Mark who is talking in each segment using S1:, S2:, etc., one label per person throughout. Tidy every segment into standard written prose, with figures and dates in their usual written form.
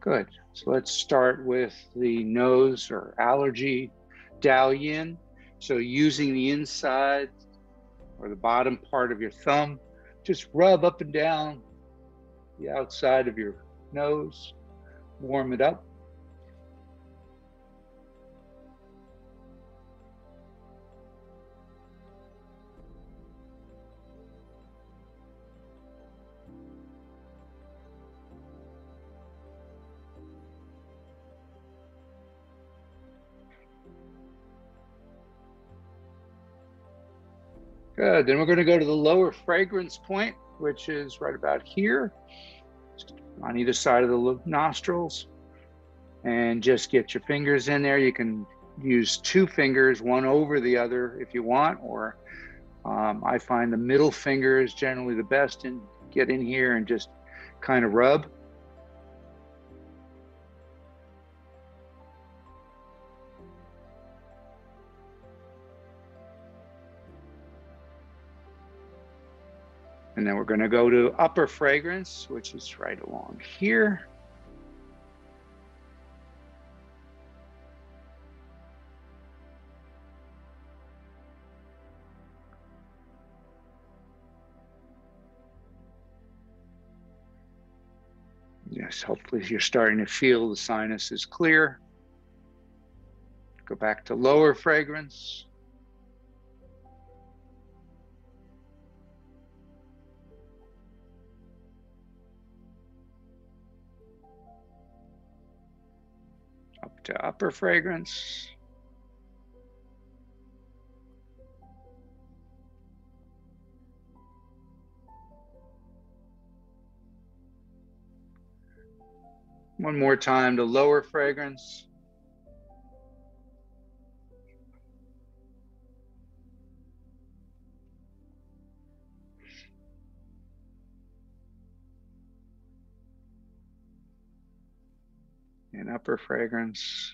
S1: Good. So let's start with the nose or allergy Dao Yin. So using the inside or the bottom part of your thumb, just rub up and down the outside of your nose, warm it up. Good. Then we're going to go to the lower fragrance point, which is right about here on either side of the nostrils. And just get your fingers in there. You can use two fingers, one over the other if you want, or I find the middle finger is generally the best, and get in here and just kind of rub. And then we're going to go to upper fragrance, which is right along here. Yes, hopefully you're starting to feel the sinus is clear. Go back to lower fragrance. Up to upper fragrance. One more time to lower fragrance. And upper fragrance.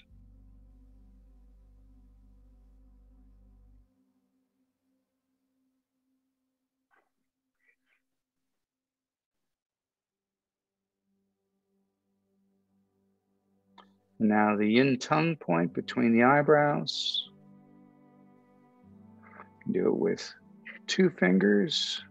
S1: Now the yin tongue point between the eyebrows. Do it with two fingers.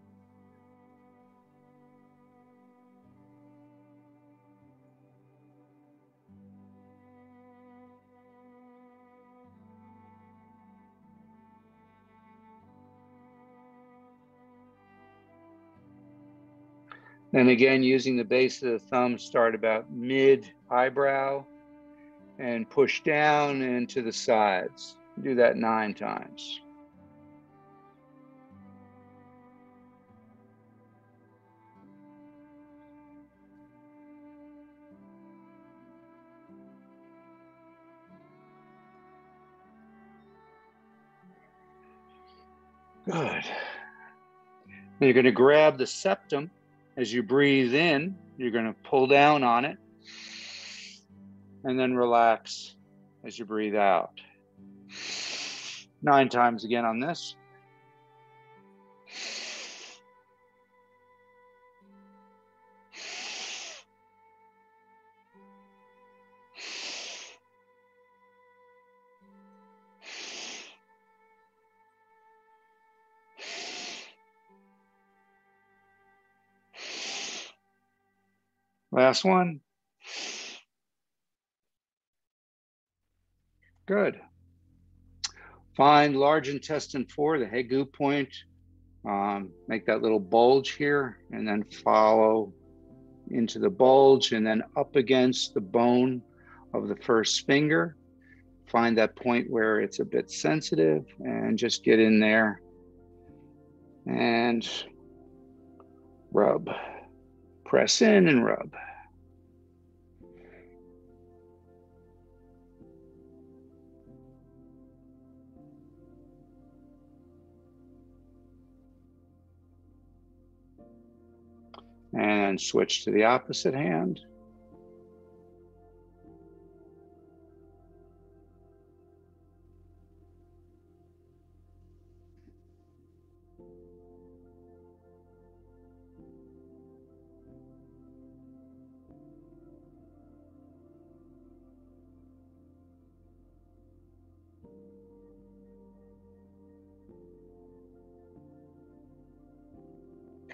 S1: Then again, using the base of the thumb, start about mid eyebrow and push down and to the sides. Do that 9 times. Good. And you're going to grab the septum as you breathe in. You're going to pull down on it and then relax as you breathe out. 9 times again on this. Last one. Good. Find large intestine 4, the Hegu point. Make that little bulge here and then follow into the bulge and then up against the bone of the first finger. Find that point where it's a bit sensitive and just get in there and rub. Press in and rub. And switch to the opposite hand.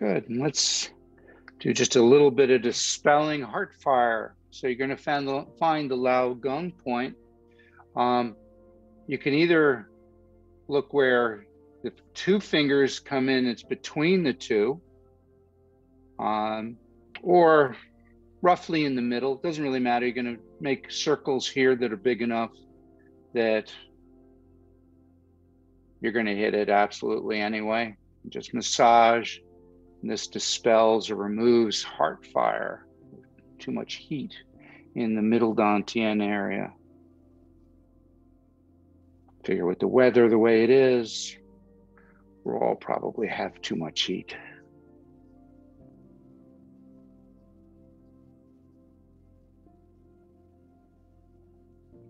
S1: Good. And let's do just a little bit of dispelling heart fire. So you're going to find the Lao Gong point. You can either look where the two fingers come in, it's between the two, or roughly in the middle. It doesn't really matter. You're going to make circles here that are big enough that you're going to hit it absolutely anyway. Just massage. And this dispels or removes heart fire, too much heat in the middle dantian area. Figure with the weather the way it is, we'll all probably have too much heat.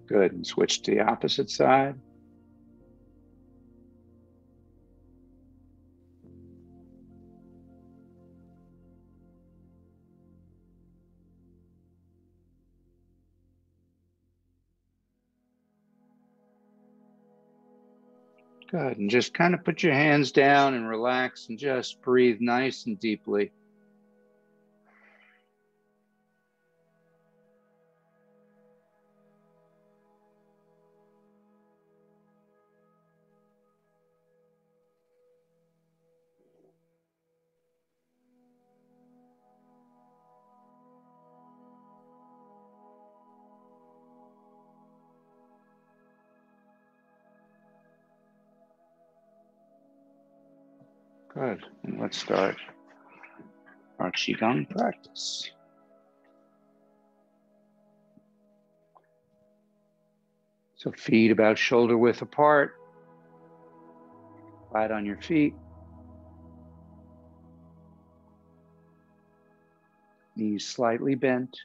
S1: Good, and switch to the opposite side. Good, and just kind of put your hands down and relax and just breathe nice and deeply. Good, and let's start our QiGong practice. So feet about shoulder width apart, flat on your feet. Knees slightly bent.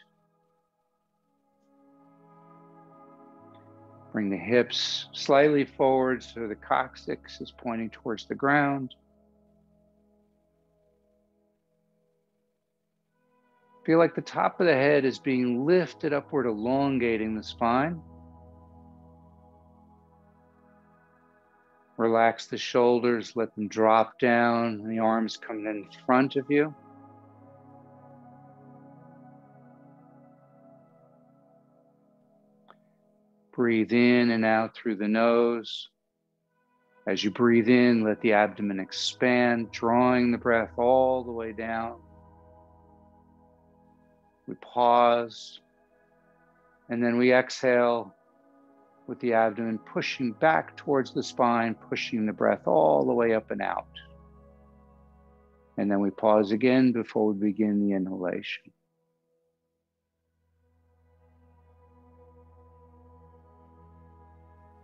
S1: Bring the hips slightly forward so the coccyx is pointing towards the ground. Feel like the top of the head is being lifted upward, elongating the spine. Relax the shoulders, let them drop down, and the arms come in front of you. Breathe in and out through the nose. As you breathe in, let the abdomen expand, drawing the breath all the way down. We pause, and then we exhale with the abdomen pushing back towards the spine, pushing the breath all the way up and out. And then we pause again before we begin the inhalation.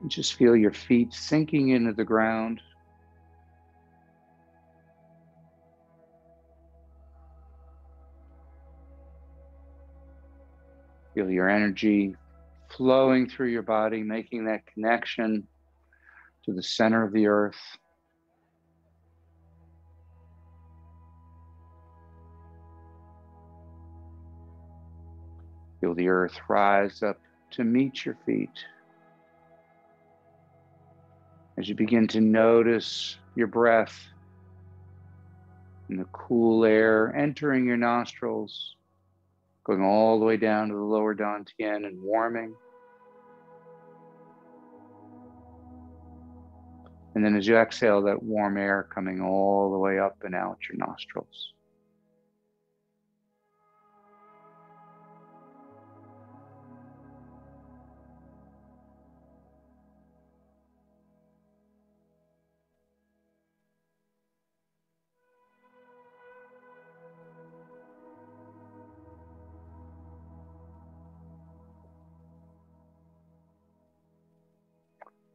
S1: And just feel your feet sinking into the ground. Feel your energy flowing through your body, making that connection to the center of the earth. Feel the earth rise up to meet your feet. As you begin to notice your breath and the cool air entering your nostrils, going all the way down to the lower dantian and warming. And then as you exhale, that warm air coming all the way up and out your nostrils.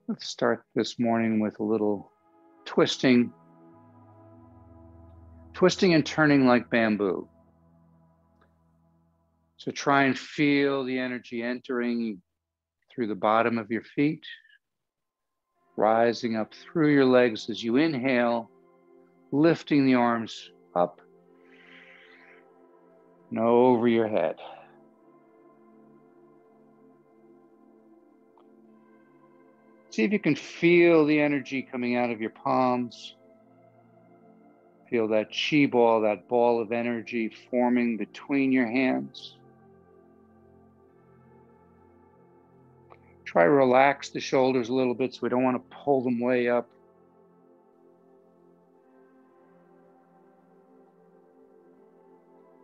S1: Let's start this morning with a little twisting and turning like bamboo. So try and feel the energy entering through the bottom of your feet, rising up through your legs as you inhale, lifting the arms up and over your head. See if you can feel the energy coming out of your palms, Feel that chi ball, that ball of energy forming between your hands. Try to relax the shoulders a little bit so we don't want to pull them way up.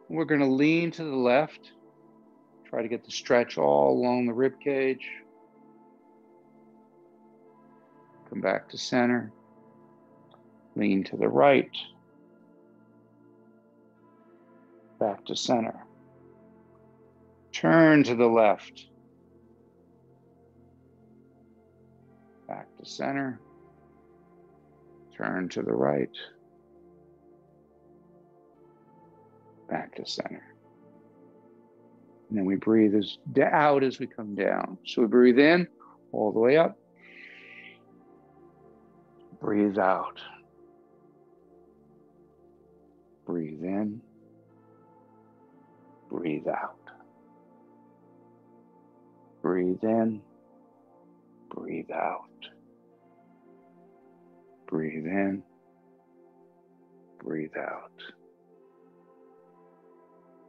S1: We're going to lean to the left. Try to get the stretch all along the rib cage. Come back to center. Lean to the right. Back to center. Turn to the left. Back to center. Turn to the right. Back to center. And then we breathe out as we come down. So we breathe in all the way up. Breathe out. Breathe in. Breathe out. Breathe in. Breathe out. Breathe in. Breathe out.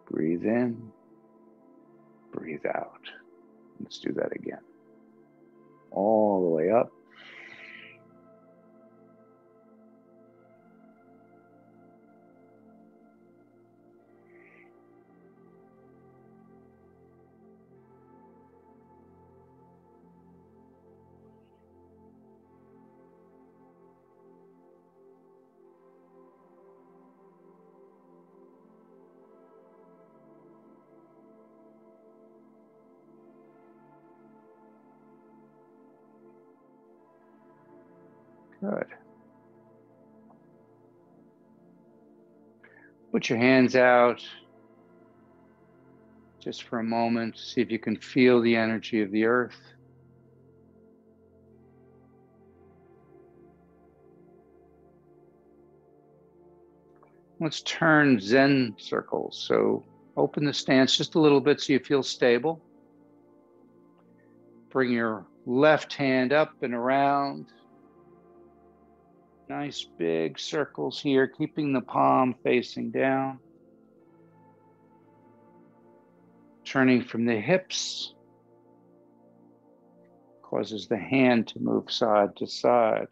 S1: Breathe in. Breathe out. Let's do that again. All the way up. Good. Put your hands out just for a moment. See if you can feel the energy of the earth. Let's turn Zen circles. So open the stance just a little bit so you feel stable. Bring your left hand up and around. Nice big circles here, keeping the palm facing down. Turning from the hips causes the hand to move side to side.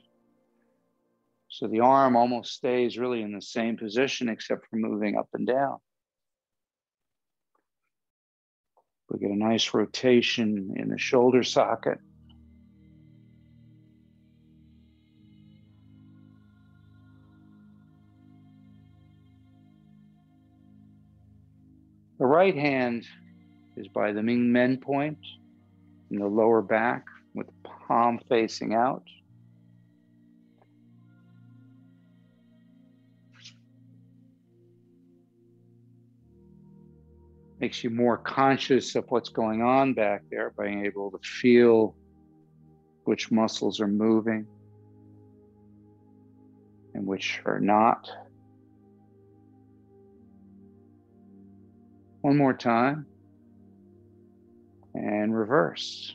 S1: So the arm almost stays really in the same position except for moving up and down. We get a nice rotation in the shoulder socket. The right hand is by the Ming Men point in the lower back with the palm facing out. Makes you more conscious of what's going on back there by being able to feel which muscles are moving and which are not. One more time. And reverse.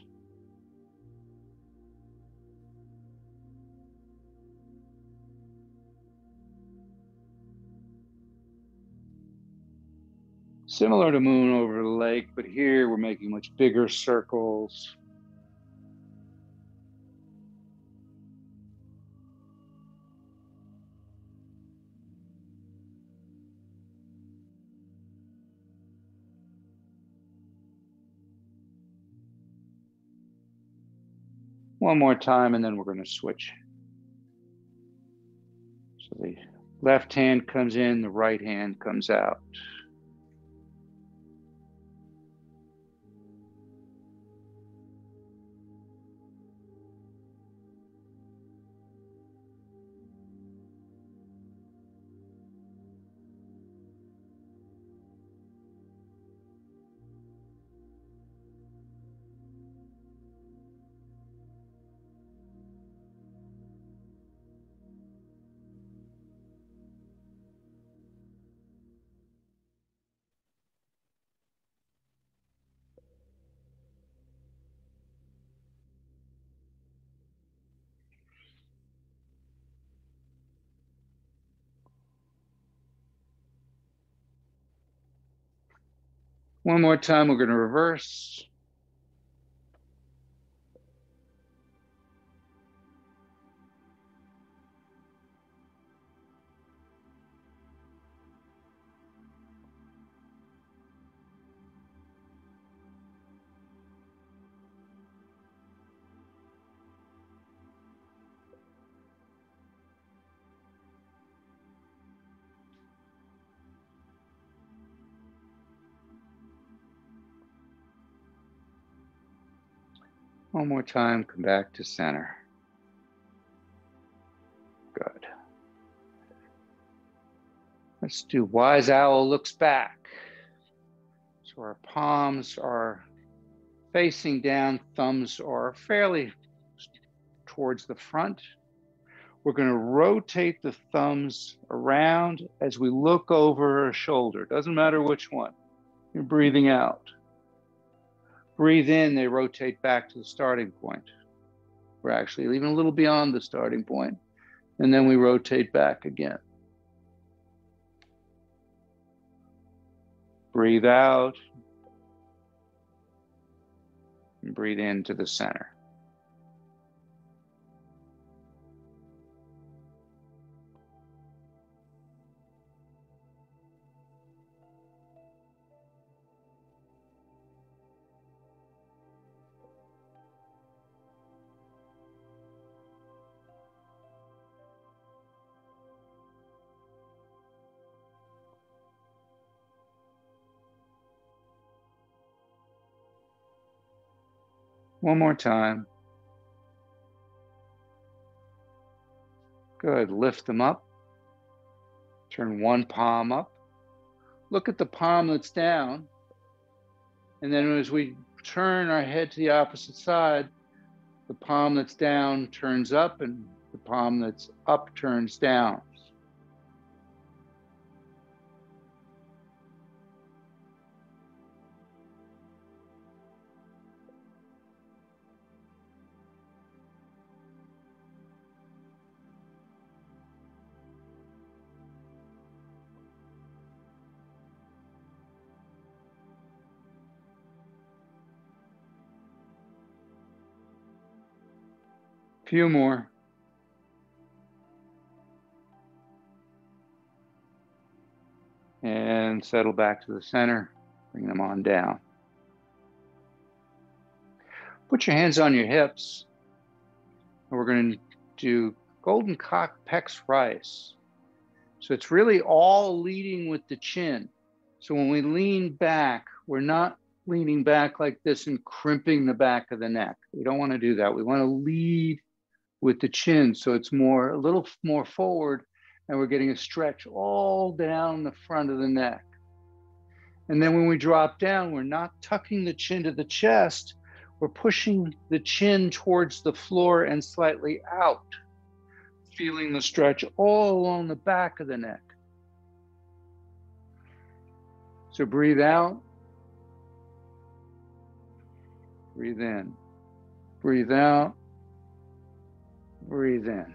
S1: Similar to moon over the lake, but here we're making much bigger circles. One more time, and then we're going to switch. So the left hand comes in, the right hand comes out. One more time, we're going to reverse. One more time, come back to center. Good. Let's do wise owl looks back. So our palms are facing down, thumbs are fairly towards the front. We're going to rotate the thumbs around as we look over our shoulder. Doesn't matter which one. You're breathing out. Breathe in, they rotate back to the starting point. We're actually even a little beyond the starting point. And then we rotate back again. Breathe out. And breathe into the center. One more time. Good. Lift them up. Turn one palm up. Look at the palm that's down. And then as we turn our head to the opposite side, the palm that's down turns up and the palm that's up turns down. Few more. And settle back to the center. Bring them on down. Put your hands on your hips. And we're going to do golden cock pecs rice. So it's really all leading with the chin. So when we lean back, we're not leaning back like this and crimping the back of the neck. We don't want to do that. We want to lead with the chin, so it's a little more forward, and we're getting a stretch all down the front of the neck. And then when we drop down, we're not tucking the chin to the chest, we're pushing the chin towards the floor and slightly out, feeling the stretch all along the back of the neck. So breathe out, breathe in, breathe out, breathe in.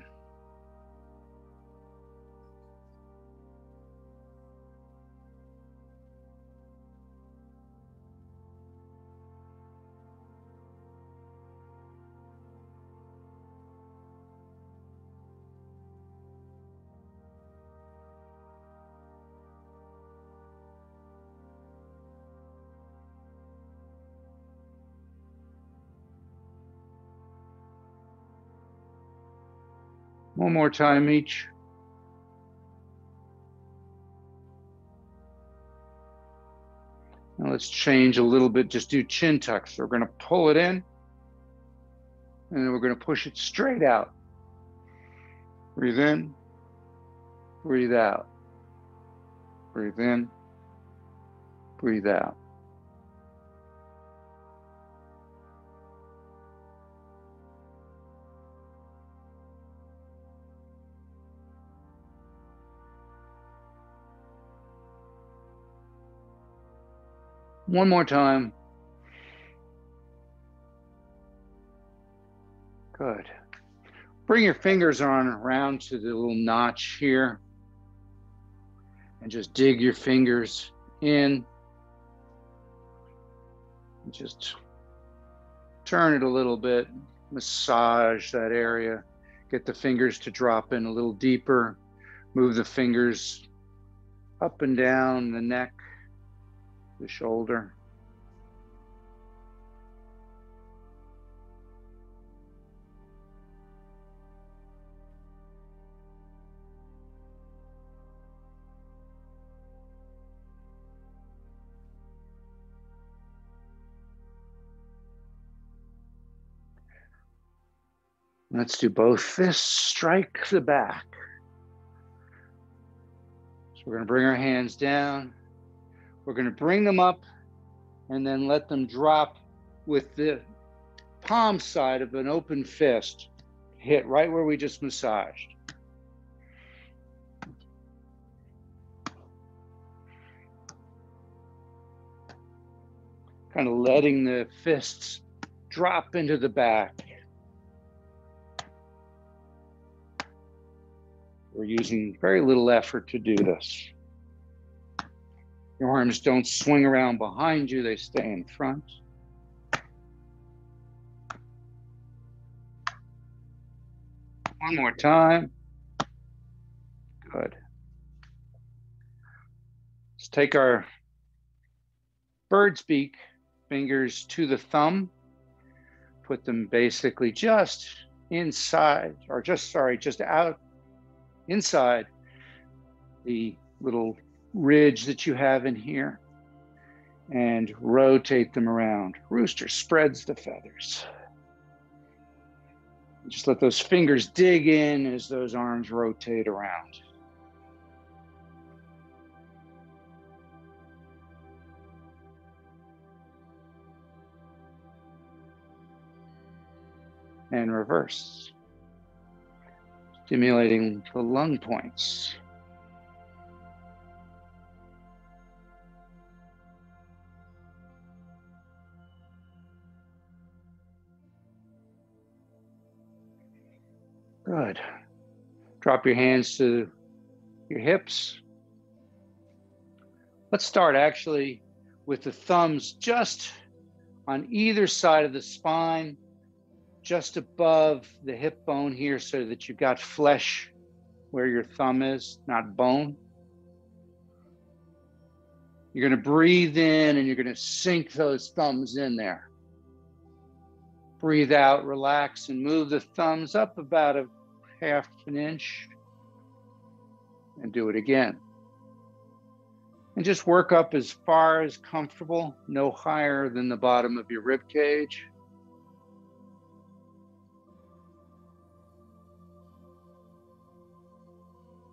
S1: One more time each. Now let's change a little bit, just do chin tucks. So we're going to pull it in, and then we're going to push it straight out. Breathe in, breathe out. Breathe in, breathe out. One more time. Good. Bring your fingers on around to the little notch here and just dig your fingers in. Just turn it a little bit, massage that area, get the fingers to drop in a little deeper, move the fingers up and down the neck, the shoulder. Let's do both fists, strike the back. So we're going to bring our hands down. We're going to bring them up and then let them drop with the palm side of an open fist. Hit right where we just massaged. Kind of letting the fists drop into the back. We're using very little effort to do this. Your arms don't swing around behind you, they stay in front. One more time. Good. Let's take our bird's beak fingers to the thumb. Put them basically just inside, or just out inside the little ridge that you have in here, and rotate them around. Rooster spreads the feathers. Just let those fingers dig in as those arms rotate around. And reverse. Stimulating the lung points. Good. Drop your hands to your hips. Let's start actually with the thumbs just on either side of the spine, just above the hip bone here, so that you've got flesh where your thumb is, not bone. You're going to breathe in and you're going to sink those thumbs in there. Breathe out, relax, and move the thumbs up about a half an inch. And do it again. And just work up as far as comfortable, no higher than the bottom of your rib cage.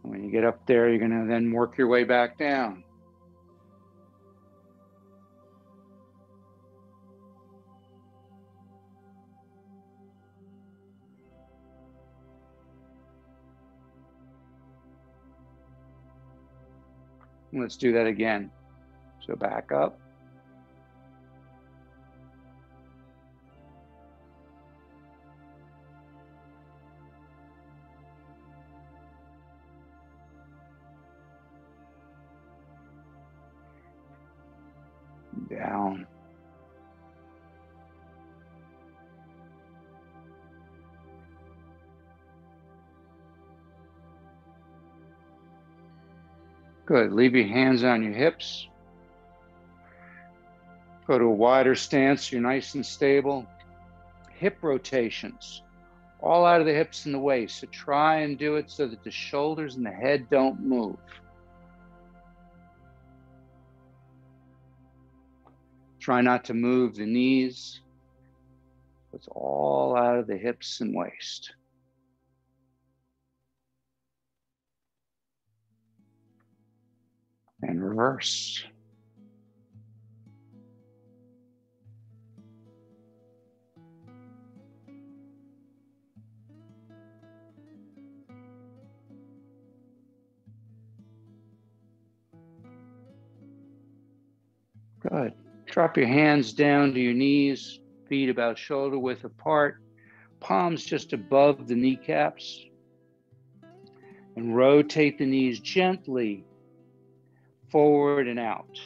S1: When you get up there, you're going to then work your way back down. Let's do that again. So back up. Down. Good. Leave your hands on your hips. Go to a wider stance. You're nice and stable. Hip rotations, all out of the hips and the waist. So try and do it so that the shoulders and the head don't move. Try not to move the knees. It's all out of the hips and waist. And reverse. Good. Drop your hands down to your knees, feet about shoulder width apart, palms just above the kneecaps. And rotate the knees gently forward and out.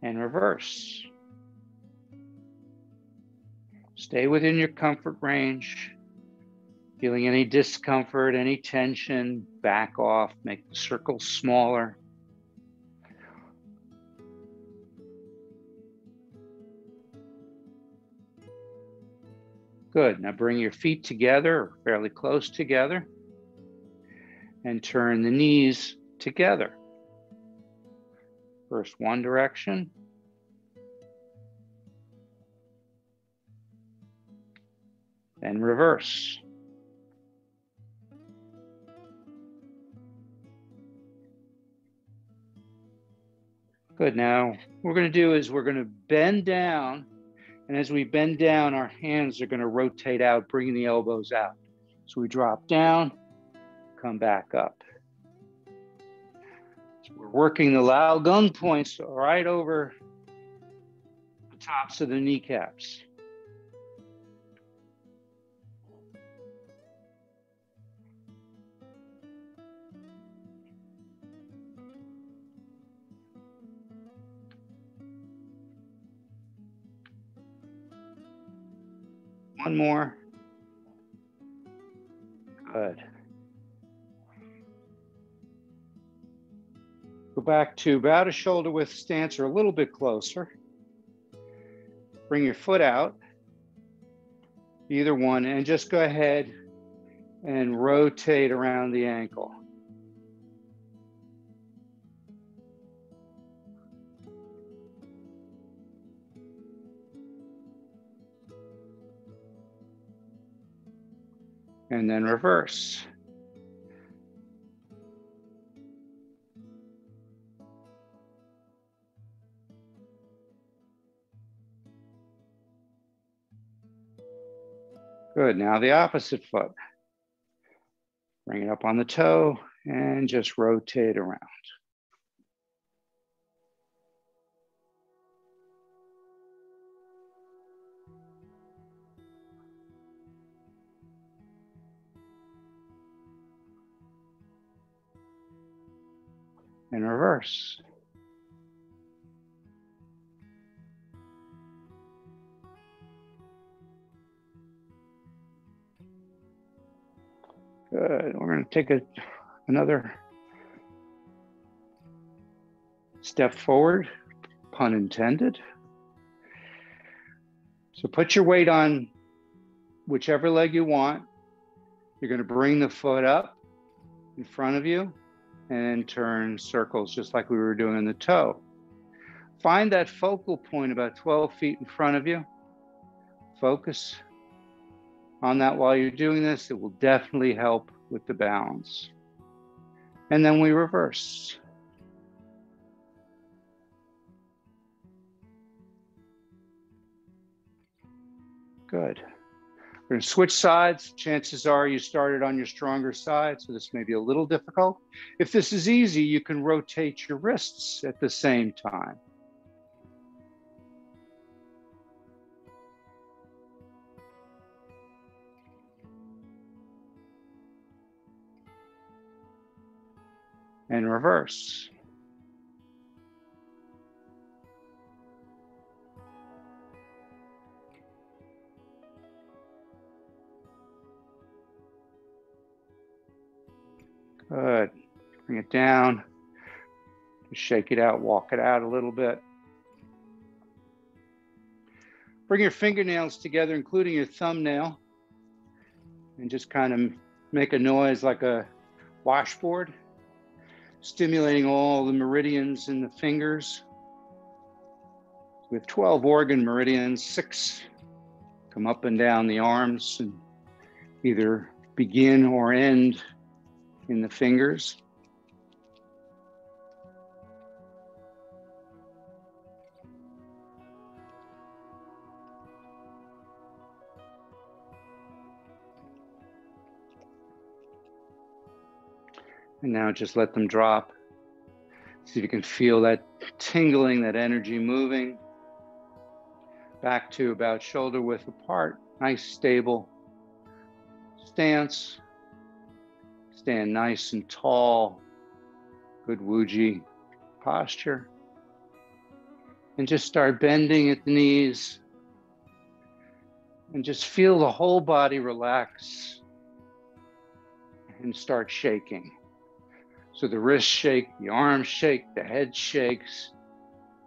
S1: and reverse. Stay within your comfort range. Feeling any discomfort, any tension, back off, make the circle smaller. Good. Now bring your feet together, or fairly close together, and turn the knees together. First one direction, then reverse. Good. Now, what we're going to do is we're going to bend down, and as we bend down, our hands are going to rotate out, bringing the elbows out. So we drop down, come back up. So we're working the Lao Gun points right over the tops of the kneecaps. One more. Good. Go back to about a shoulder width stance or a little bit closer. Bring your foot out, either one, and just go ahead and rotate around the ankle. And then reverse. Good. Now the opposite foot. Bring it up on the toe and just rotate around. And reverse. Good. We're going to take another step forward, pun intended. So put your weight on whichever leg you want. You're going to bring the foot up in front of you and turn circles just like we were doing on the toe. Find that focal point about 12 feet in front of you. Focus on that while you're doing this. It will definitely help with the balance. And then we reverse. Good. We're going to switch sides. Chances are you started on your stronger side, so this may be a little difficult. If this is easy, you can rotate your wrists at the same time. And reverse. Good. Bring it down. Just shake it out, walk it out a little bit. Bring your fingernails together, including your thumbnail, and just kind of make a noise like a washboard, stimulating all the meridians in the fingers. We have 12 organ meridians, 6 come up and down the arms and either begin or end in the fingers. And now just let them drop. See if you can feel that tingling, that energy moving. Back to about shoulder width apart. Nice stable stance. Stand nice and tall. Good Wuji posture. And just start bending at the knees. And just feel the whole body relax and start shaking. So the wrists shake, the arms shake, the head shakes.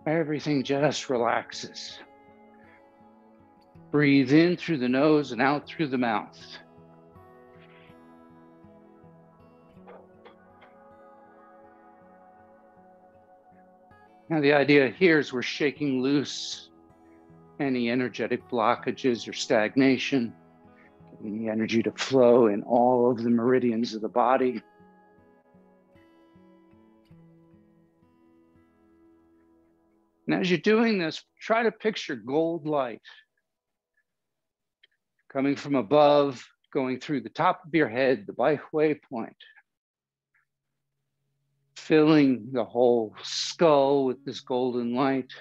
S1: Everything just relaxes. Breathe in through the nose and out through the mouth. Now the idea here is we're shaking loose any energetic blockages or stagnation, getting the energy to flow in all of the meridians of the body. And as you're doing this, try to picture gold light coming from above, going through the top of your head, the Baihui point, filling the whole skull with this golden light,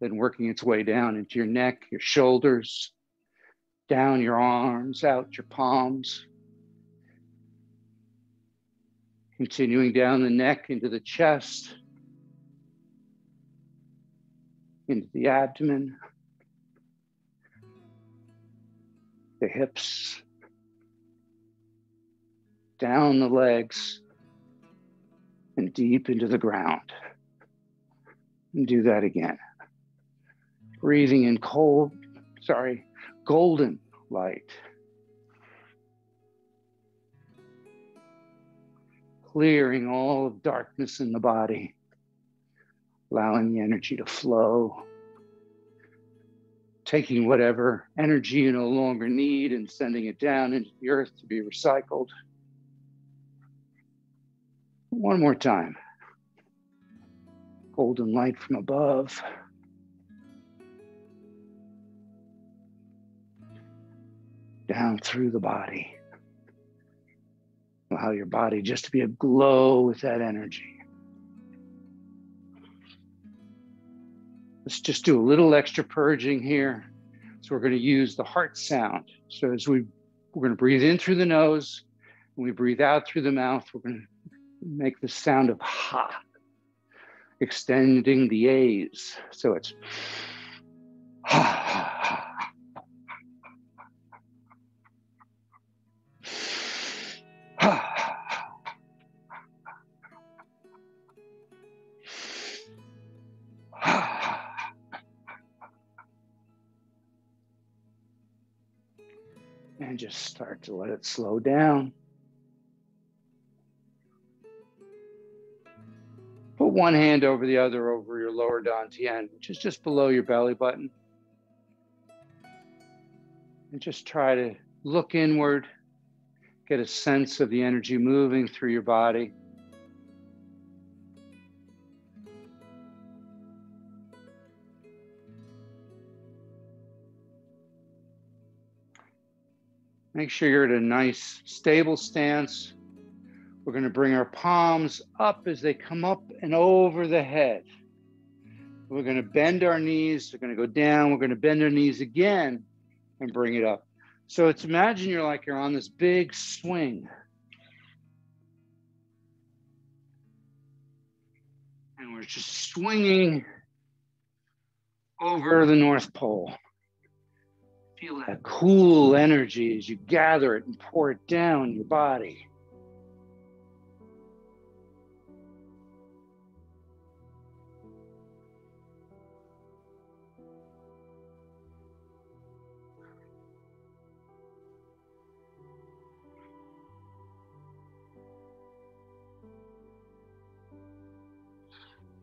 S1: then working its way down into your neck, your shoulders, down your arms, out your palms, continuing down the neck into the chest, into the abdomen, the hips, down the legs, and deep into the ground. And do that again. Breathing in golden light. Clearing all of darkness in the body, allowing the energy to flow. Taking whatever energy you no longer need and sending it down into the earth to be recycled. One more time. Golden light from above. Down through the body. Allow your body just to be aglow with that energy. Let's just do a little extra purging here. So we're going to use the heart sound. So as we're going to breathe in through the nose, and we breathe out through the mouth, we're going to make the sound of ha, extending the A's. So it's ha, ha, ha. And just start to let it slow down. Put one hand over the other over your lower dantian, which is just below your belly button. And just try to look inward, get a sense of the energy moving through your body. Make sure you're at a nice, stable stance. We're going to bring our palms up as they come up and over the head. We're going to bend our knees. We're going to go down. We're going to bend our knees again and bring it up. So it's imagine you're on this big swing. And we're just swinging over the North Pole. Feel that cool energy as you gather it and pour it down your body.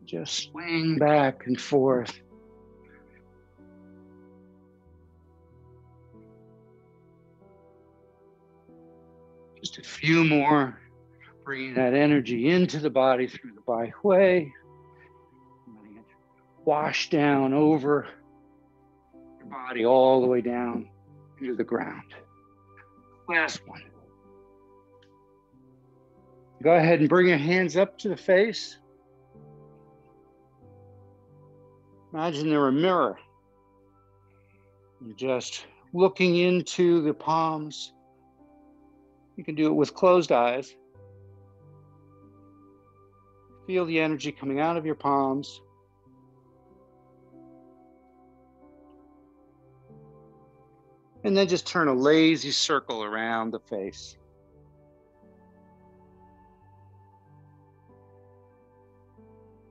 S1: Just swing back and forth. Just a few more, bringing that energy into the body through the Baihui. Letting it wash down over your body all the way down into the ground. Last one. Go ahead and bring your hands up to the face. Imagine they're a mirror. You're just looking into the palms. You can do it with closed eyes. Feel the energy coming out of your palms And then just turn a lazy circle around the face.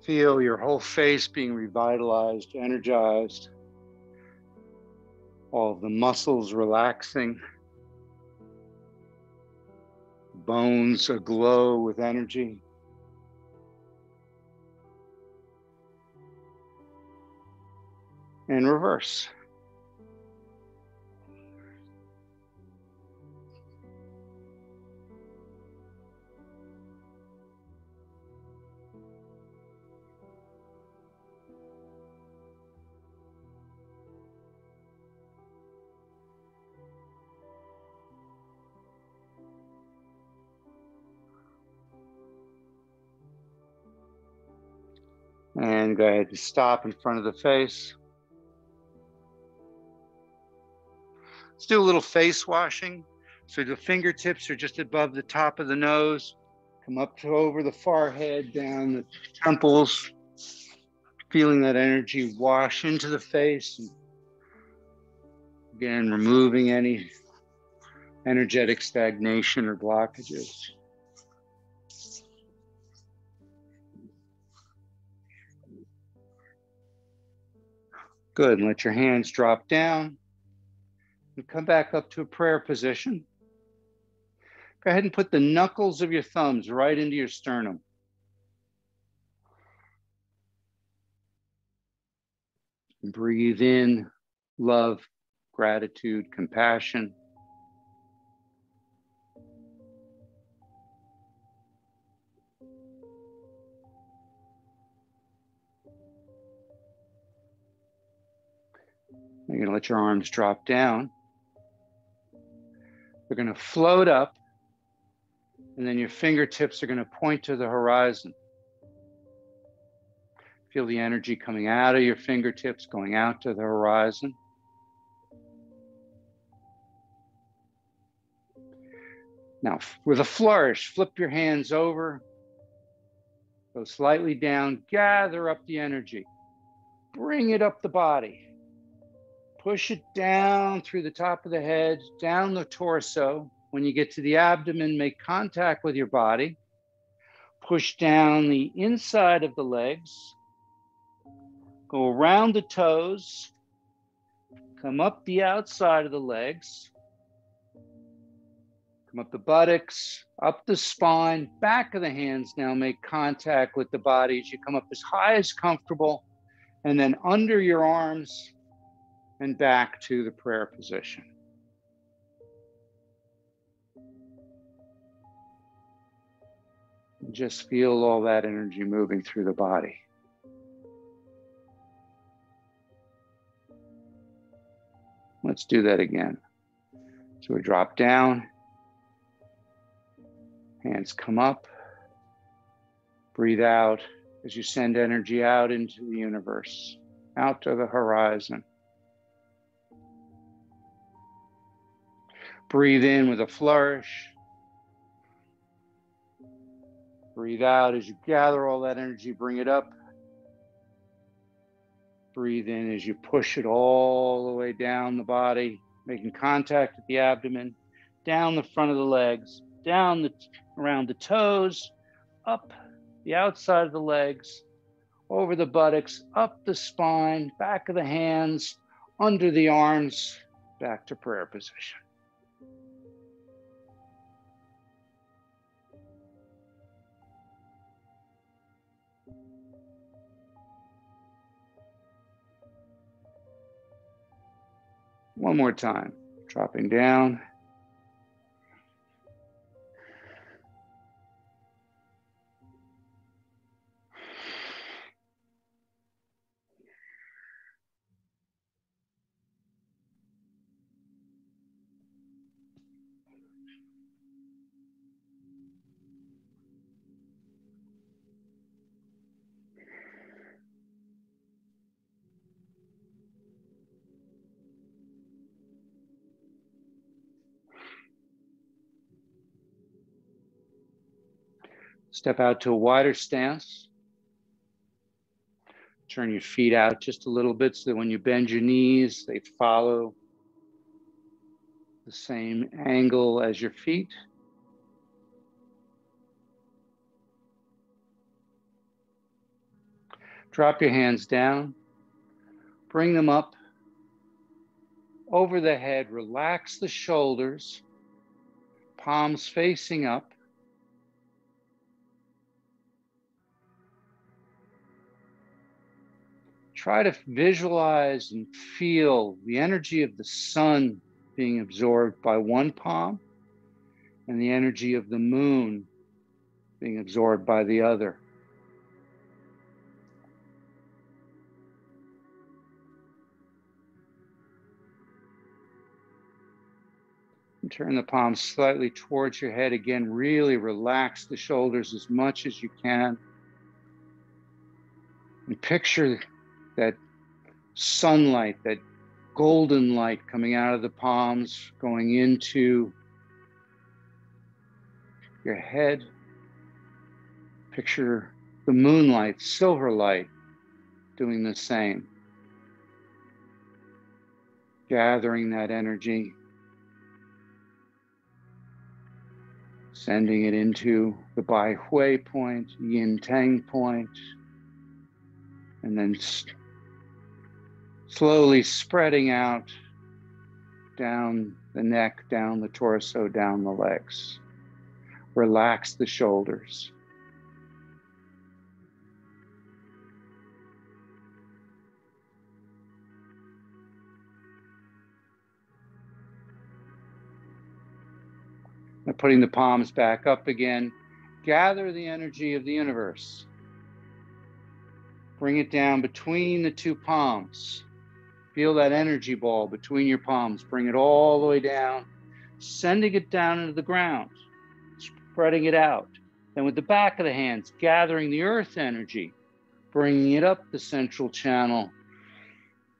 S1: Feel your whole face being revitalized, energized. All of the muscles relaxing. Bones aglow with energy. And reverse. And go ahead and stop in front of the face. Let's do a little face washing. So the fingertips are just above the top of the nose. Come up to over the forehead, down the temples. Feeling that energy wash into the face. And again, removing any energetic stagnation or blockages. Good, and let your hands drop down and come back up to a prayer position. Go ahead and put the knuckles of your thumbs right into your sternum. Breathe in love, gratitude, compassion. You're going to let your arms drop down. They're going to float up, and then your fingertips are going to point to the horizon. Feel the energy coming out of your fingertips, going out to the horizon. Now, with a flourish, flip your hands over, go slightly down, gather up the energy, bring it up the body. Push it down through the top of the head, down the torso. When you get to the abdomen, make contact with your body. Push down the inside of the legs. Go around the toes. Come up the outside of the legs. Come up the buttocks, up the spine, back of the hands. Now make contact with the body as you come up as high as comfortable, and then under your arms, and back to the prayer position. And just feel all that energy moving through the body. Let's do that again. So we drop down, hands come up, breathe out as you send energy out into the universe, out to the horizon. Breathe in with a flourish. Breathe out as you gather all that energy, bring it up. Breathe in as you push it all the way down the body, making contact with the abdomen, down the front of the legs, down around the toes, up the outside of the legs, over the buttocks, up the spine, back of the hands, under the arms, back to prayer position. One more time, dropping down. Step out to a wider stance. Turn your feet out just a little bit so that when you bend your knees, they follow. the same angle as your feet. Drop your hands down, bring them up over the head, relax the shoulders, palms facing up. Try to visualize and feel the energy of the sun being absorbed by one palm and the energy of the moon being absorbed by the other. And turn the palms slightly towards your head. Again, really relax the shoulders as much as you can. And picture that sunlight, that golden light coming out of the palms, going into your head. Picture the moonlight, silver light, doing the same. Gathering that energy, sending it into the Bai Hui point, Yin Tang point, and then slowly spreading out down the neck, down the torso, down the legs. Relax the shoulders. Now putting the palms back up again, gather the energy of the universe. Bring it down between the two palms. Feel that energy ball between your palms. Bring it all the way down, sending it down into the ground, spreading it out. Then with the back of the hands, gathering the earth energy, bringing it up the central channel,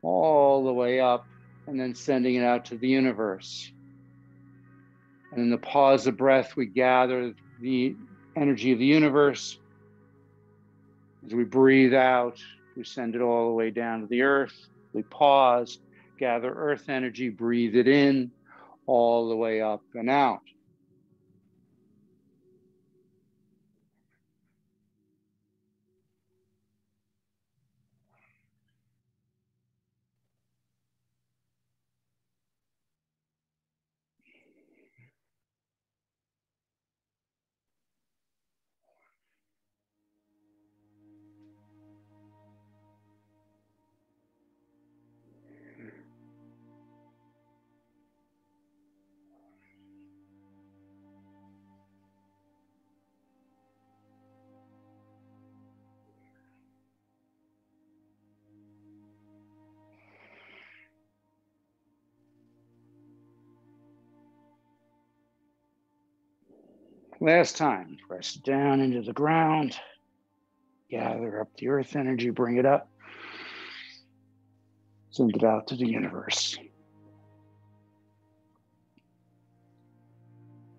S1: all the way up, and then sending it out to the universe. And in the pause of breath, we gather the energy of the universe. As we breathe out, we send it all the way down to the earth. We pause, gather earth energy, breathe it in, all the way up and out. Last time, press down into the ground, gather up the earth energy, bring it up, send it out to the universe.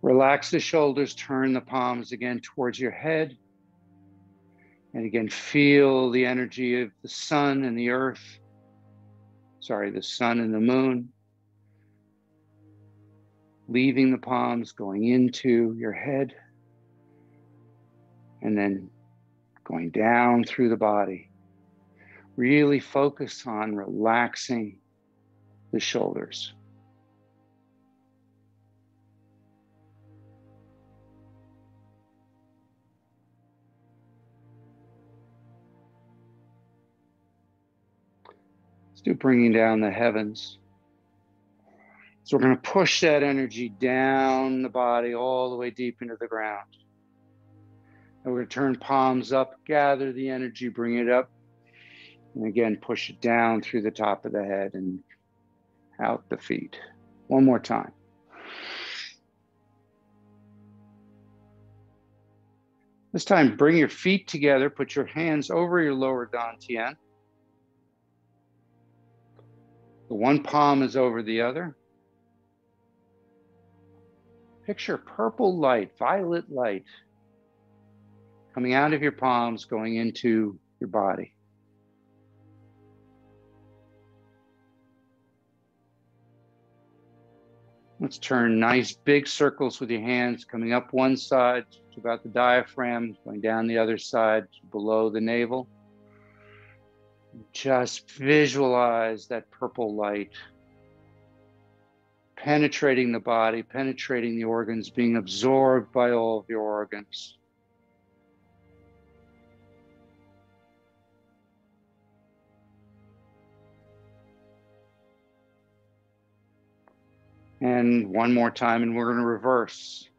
S1: Relax the shoulders, turn the palms again towards your head. And again, feel the energy of the sun and the earth. The sun and the moon. Leaving the palms, going into your head. And then going down through the body. Really focus on relaxing the shoulders. Let's do bringing down the heavens. So we're going to push that energy down the body all the way deep into the ground. And we're going to turn palms up, gather the energy, bring it up. And again, push it down through the top of the head and out the feet. One more time. This time, bring your feet together, put your hands over your lower dantian. The one palm is over the other. Picture purple light, violet light coming out of your palms, going into your body. Let's turn nice big circles with your hands, coming up one side to about the diaphragm, going down the other side to below the navel. Just visualize that purple light penetrating the body, penetrating the organs, being absorbed by all of your organs. And one more time, and we're going to reverse.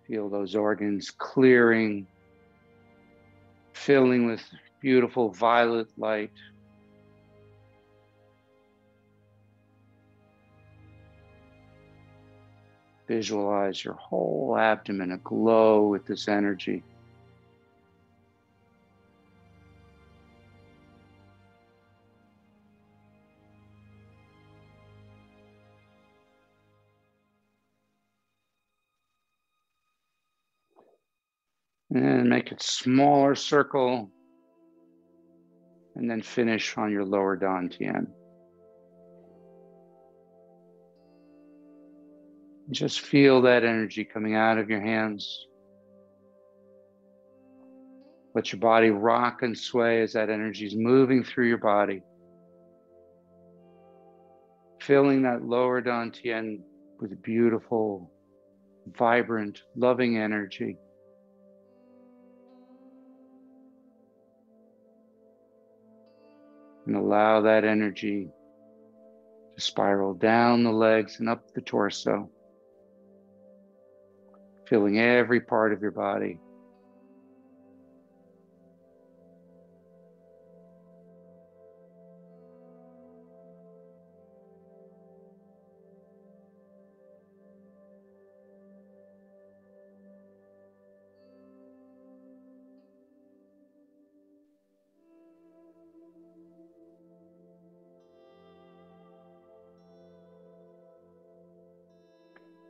S1: Feel those organs clearing, filling with beautiful violet light. Visualize your whole abdomen aglow with this energy. And make it smaller circle, and then finish on your lower dantian. Just feel that energy coming out of your hands. Let your body rock and sway as that energy is moving through your body. Filling that lower dantian with beautiful, vibrant, loving energy. And allow that energy to spiral down the legs and up the torso, filling every part of your body.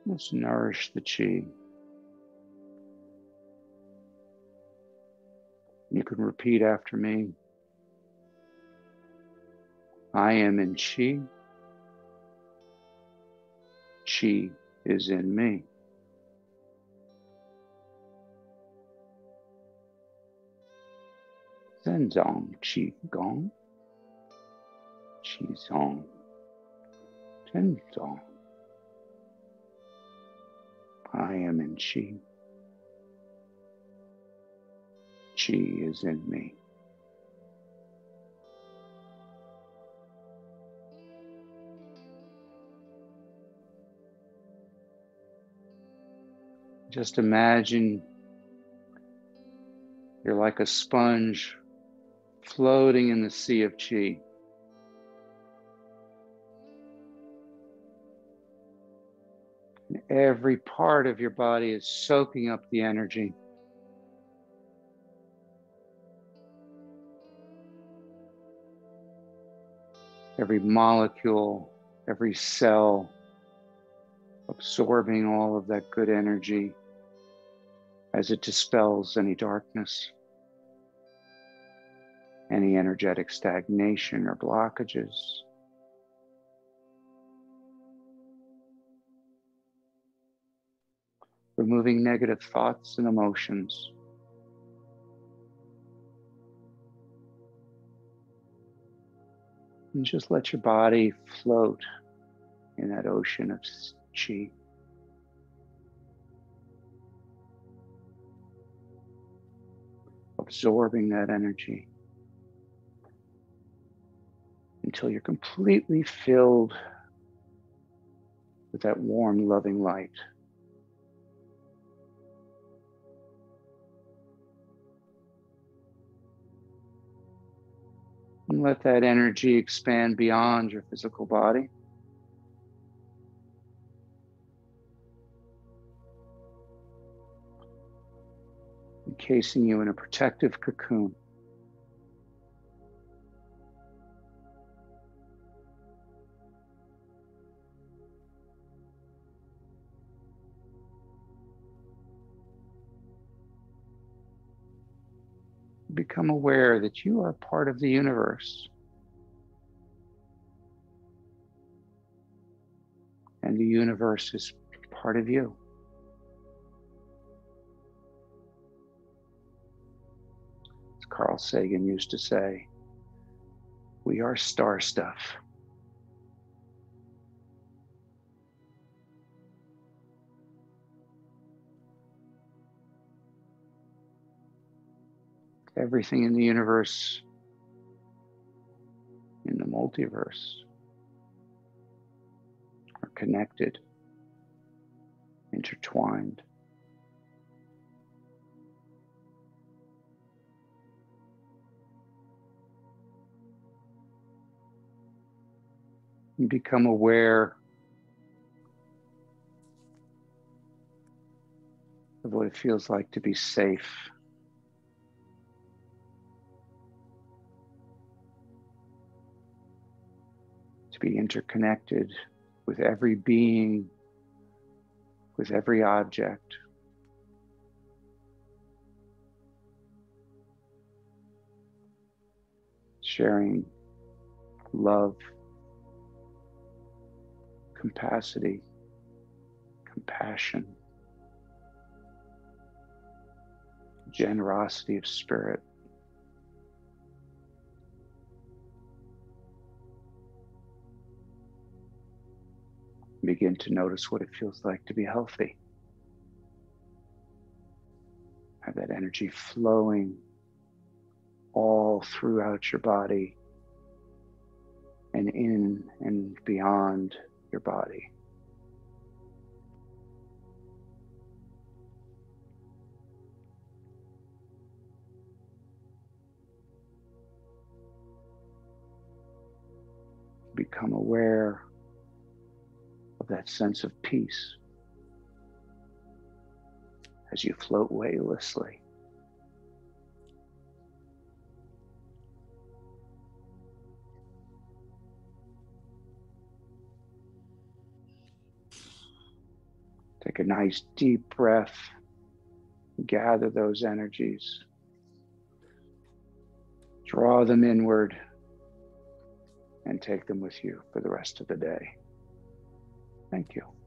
S1: Let's nourish the chi. You can repeat after me. I am in chi. Chi is in me. Zenzong QiGong. Qizong. Tenzong. I am in chi. Chi is in me. Just imagine you're like a sponge floating in the sea of chi. And every part of your body is soaking up the energy. Every molecule, every cell, absorbing all of that good energy as it dispels any darkness, any energetic stagnation or blockages. Removing negative thoughts and emotions. And just let your body float in that ocean of chi. Absorbing that energy until you're completely filled with that warm, loving light. And let that energy expand beyond your physical body. Encasing you in a protective cocoon. Become aware that you are part of the universe. and the universe is part of you. As Carl Sagan used to say, we are star stuff. Everything in the universe, in the multiverse, are connected, intertwined. And become aware of what it feels like to be safe. To be interconnected with every being, with every object. Sharing love, capacity, compassion, generosity of spirit. Begin to notice what it feels like to be healthy. Have that energy flowing all throughout your body and in and beyond your body. Become aware of that sense of peace as you float weightlessly. Take a nice deep breath, gather those energies, draw them inward, and take them with you for the rest of the day. Thank you.